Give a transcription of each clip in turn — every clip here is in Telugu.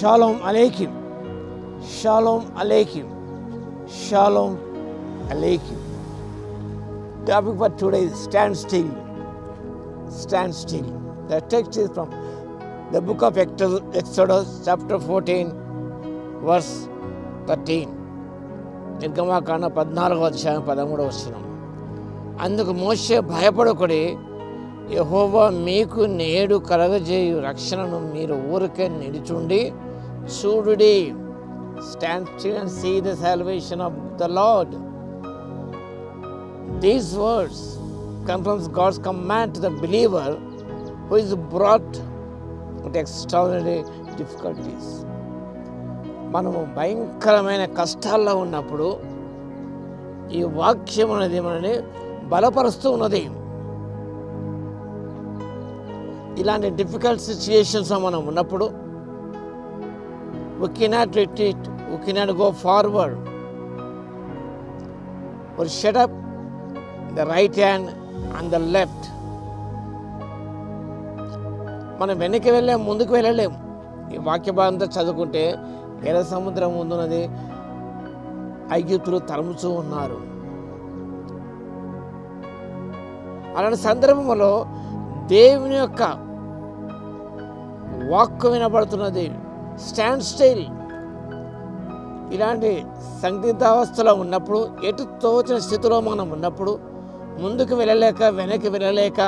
Shalom Aleichem. Shalom Aleichem. Shalom Aleichem. Topic for today is stand still. Stand still. The text is from the book of Exodus, chapter 14, verse 13. నిర్గమాకాండ 14వ అధ్యాయం 13వ వచనం. అందుకు మోషే భయపడకుడి, యెహోవా మీకు నేడు కలగజేయు రక్షణను మీరు ఊరికే నిలుచుండి చూడుడి. Stand still and see the salvation of the Lord. These words come from God's command to the believer who is brought with extraordinary difficulties. మనము భయంకరమైన కష్టాల్లో ఉన్నప్పుడు ఈ వాక్యం అనేది మనని బలపరుస్తూ ఉన్నది. ఇలాంటి డిఫికల్ట్ సిచ్యుయేషన్స్లో మనం ఉన్నప్పుడు we cannot retreat, we cannot go forward or shut up the right hand and the left. మనం వెనక్కి వెళ్ళలేము, ముందుకు వెళ్ళలేము. ఈ వాక్య భాగంతో చదువుకుంటే ఎర్ర సముద్రం ముందున్నది, ఐగుప్తులు తరుముతూ ఉన్నారు. అలాంటి సందర్భంలో దేవుని యొక్క వాక్కు వినబడుతున్నది. Stand still. ఇలాంటి సందిగ్ధావస్థలో ఉన్నప్పుడు, ఎటు తోచిన స్థితిలో మనం ఉన్నప్పుడు, ముందుకు వెళ్ళలేక వెనక్కి వెళ్ళలేక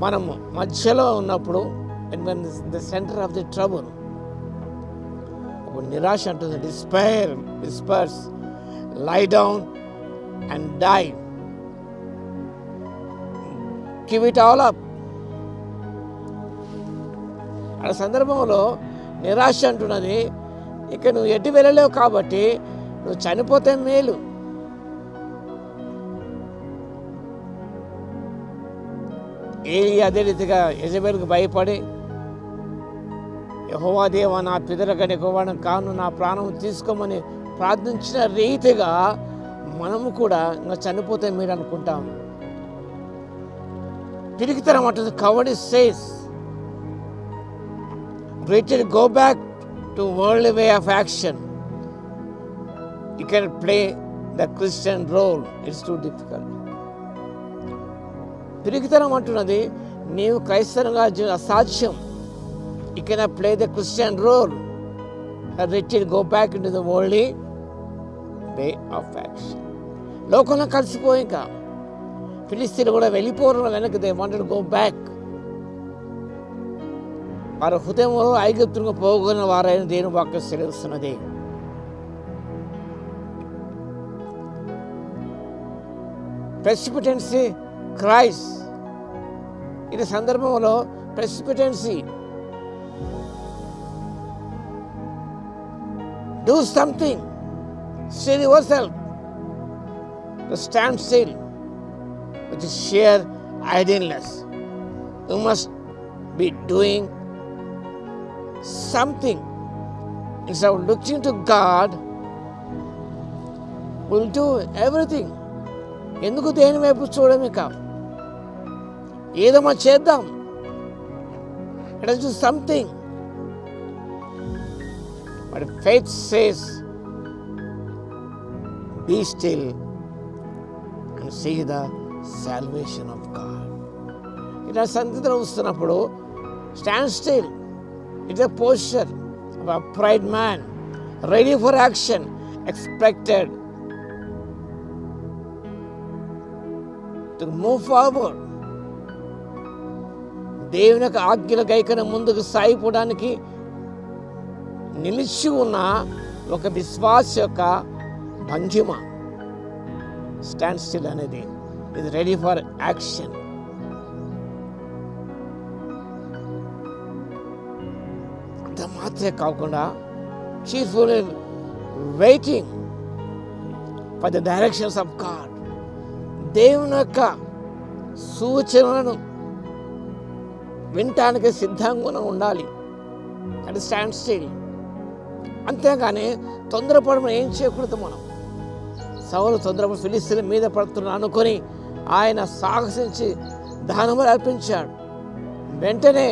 మనము మధ్యలో ఉన్నప్పుడు, the center of the trouble, నిరాశ అంటుంది. Despairs, lie down and die, give it all up. ఆ సందర్భంలో నిరాశ అంటున్నది, ఇక నువ్వు ఎటు వెళ్ళలేవు కాబట్టి నువ్వు చనిపోతే మేలు. ఏలీ అదే రీతిగా యెజబెలుకు భయపడి, యెహోవా దేవా, నా పితరులకు ఎక్కువడం కాను, నా ప్రాణం తీసుకోమని ప్రార్థించిన రీతిగా మనము కూడా ఇంకా చనిపోతే మీరు అనుకుంటాం. పిరికితనం అంటుంది. Covered says retreat, go back to worldly way of action. You cannot play the Christian role, it's too difficult. పిరికితనం అంటున్నది, నీవు క్రైస్తవంగా అసాధ్యం. You cannot play the Christian role. Retreat, go back into the worldly way of action. లోకంలో కలిసిపోయి ఇంకా ఫిలిస్తీన్లు కూడా వెళ్ళిపోవడం వెనక్కి, they wanted to go back. వారి హృదయంలో ఐగుప్తులకు పోగొన్న వారైన దేవుని వాక్యం సెలవిస్తున్నది. ప్రెసిపిటెన్సీ క్రైస్. ఇది సందర్భంలో precipitancy, do something, still yourself, stand still with sheer idleness. You must be doing something. Instead of looking to God, we'll do everything. ఎందుకు దేని వైపు చూడడం? ఇక ఏదో మనం చేద్దాం. Let us do something. But faith says, be still and see the salvation of God. ఇలా సందిగ్ధం వస్తున్నప్పుడు stand still. It's a posture of a upright man, ready for action, expected to move forward. దేవుని యొక్క ఆజ్ఞల గైకన ముందుకు సాగిపోవడానికి నిలిచి ఉన్న ఒక విశ్వాస యొక్క భంగిమ. స్టాండ్ స్టిల్ అనేది is ready for action. అంత మాత్రమే కాకుండా cheerfully waiting for the directions of God. దేవుని యొక్క సూచనలను వినటానికి సిద్ధంగా ఉండాలి. అది స్టాండ్ స్టిల్. అంతేగాని తొందరపడమని ఏం చేయకూడదు. మనం సౌలు తొందరపడి ఫిలిస్తీన్ల మీద పడుతున్నాను అనుకొని ఆయన సాహసించి దహనబలి అర్పించాడు. వెంటనే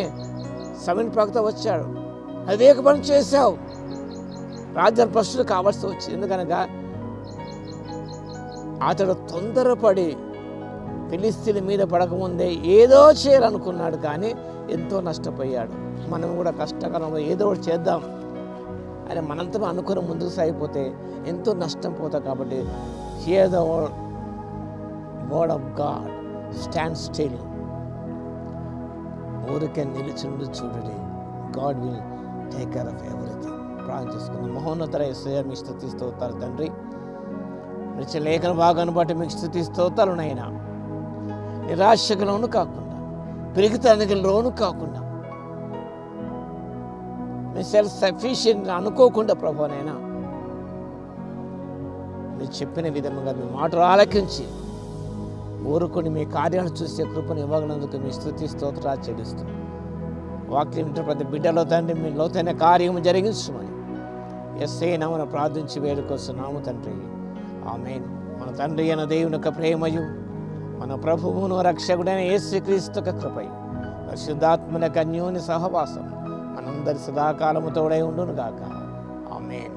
సమూయేలు ప్రవక్త వచ్చాడు. అవేక పని చేశావు. రాజ్య ప్రశ్నలు కావాల్సి వచ్చింది. ఎందుకనగా అతడు తొందరపడి ఫిలిస్తీన్ల మీద పడకముందే ఏదో చేయాలనుకున్నాడు, కానీ ఎంతో నష్టపోయాడు. మనం కూడా కష్టకరంగా ఏదో ఒకటి చేద్దాం అని మనంతా అనుకుని ముందుకు సాగిపోతే ఎంతో నష్టం పోతాం. కాబట్టి here the word of God, stand still. ఊరికే నిలిచిండు చూడండి. God will take care of everything. ప్రార్థన చేసుకున్నాం. మహోన్నత యేసయ్యా మీకు స్తుతి స్తోత్రాలు తండ్రి. నిత్య లేఖన భాగాన్ని బట్టి మీకు స్తుతి స్తోత్రాలు నైనా. నిరాశకు లోను కాకుండా, పిరిగితనానికి లోను కాకుండా, మీ సెల్ఫ్ సఫిషియెంట్ అనుకోకుండా ప్రభువనైనా మీరు చెప్పిన విధంగా మీ మాటలు ఆలకించి ఊరుకొని మీ కార్యాలు చూసే కృపను ఇవ్వగలందుకు మీ స్తుతి స్తోత్రాలు చెల్లిస్తూ వాక్యం ప్రతి బిడ్డలో తండ్రి మీ లోతైన కార్యము జరిగించమని యేసయ్య నామమున ప్రార్థించి వేడుకొస్తున్నాము తండ్రి. ఆమేన్. మన తండ్రి అయిన దేవుని యొక్క ప్రేమయు, మన ప్రభువును రక్షకుడైన యేసుక్రీస్తు యొక్క కృపయు, పరిశుద్ధాత్మల అన్యోన్య సహవాసం మనందరి సదాకాలము తోడై ఉండును గాక. ఆమేన్.